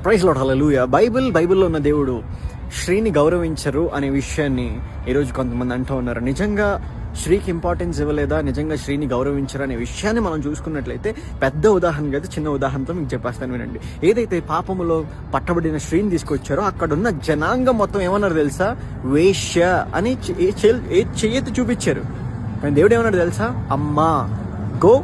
Praise lord, హల్లెలూయా. బైబిల్లో ఉన్న దేవుడు స్త్రీని గౌరవించరు అనే విషయాన్ని ఈరోజు కొంతమంది అంటూ ఉన్నారు. నిజంగా స్త్రీకి ఇంపార్టెన్స్ ఇవ్వలేదా, నిజంగా స్త్రీని గౌరవించరు అనే విషయాన్ని మనం చూసుకున్నట్లయితే పెద్ద ఉదాహరణగా అయితే చిన్న ఉదాహరణతో మీకు చెప్పేస్తాను వినండి. ఏదైతే పాపములో పట్టబడిన స్త్రీని తీసుకొచ్చారో అక్కడున్న జనాంగం మొత్తం ఏమన్నారు తెలుసా? వేశ్య అని చేయెత్తి చూపించారు. కానీ దేవుడు ఏమన్నాడు తెలుసా? అమ్మా, గో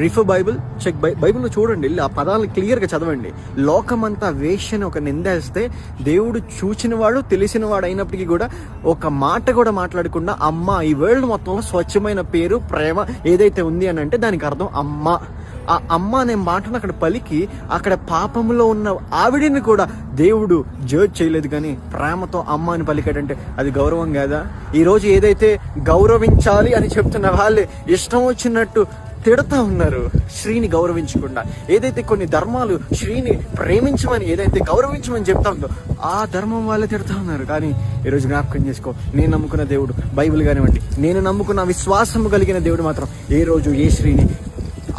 రిఫర్ బైబిల్, చెక్ బైబిల్లో చూడండి, ఆ పదాలు క్లియర్గా చదవండి. లోకమంతా వేశ్యని ఒక నిందేస్తే దేవుడు చూచినవాడు తెలిసినవాడు అయినప్పటికీ కూడా ఒక మాట కూడా మాట్లాడకుండా అమ్మ, ఈ వరల్డ్ మొత్తంలో స్వచ్ఛమైన పేరు ప్రేమ ఏదైతే ఉంది అని అంటే దానికి అర్థం అమ్మ. ఆ అమ్మ అనే మాటను అక్కడ పలికి అక్కడ పాపంలో ఉన్న ఆవిడిని కూడా దేవుడు జడ్జ్ చేయలేదు, కానీ ప్రేమతో అమ్మ అని పలికాడంటే అది గౌరవం కాదా? ఈరోజు ఏదైతే గౌరవించాలి అని చెప్తున్న వాళ్ళే ఇష్టం వచ్చినట్టు తిడతా ఉన్నారు స్త్రీని గౌరవించకుండా. ఏదైతే కొన్ని ధర్మాలు స్త్రీని ప్రేమించమని, ఏదైతే గౌరవించమని చెప్తా ఉందో ఆ ధర్మం వాళ్ళే తిడతా ఉన్నారు. కానీ ఈరోజు జ్ఞాపకం చేసుకో, నేను నమ్ముకున్న దేవుడు బైబిల్ కానివ్వండి, నేను నమ్ముకున్న విశ్వాసం కలిగిన దేవుడు మాత్రం ఏ రోజు ఏ స్త్రీని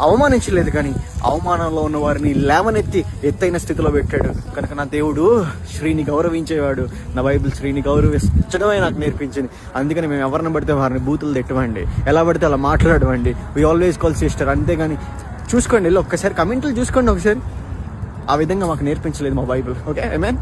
అవమానించలేదు, కానీ అవమానంలో ఉన్న వారిని లేవనెత్తి ఎత్తైన స్థితిలో పెట్టాడు. కనుక నా దేవుడు స్త్రీని గౌరవించేవాడు. నా బైబిల్ స్త్రీని గౌరవించడమే నాకు నేర్పించింది. అందుకని మేము ఎవరిని పడితే వారిని బూతులు తిట్టమండి, ఎలా పడితే అలా మాట్లాడమండి. We always call sister. అంతేగాని చూసుకోండి, ఒక్కసారి కమెంట్లు చూసుకోండి ఒకసారి. ఆ విధంగా మాకు నేర్పించలేదు మా బైబిల్. ఓకే, ఆమేన్.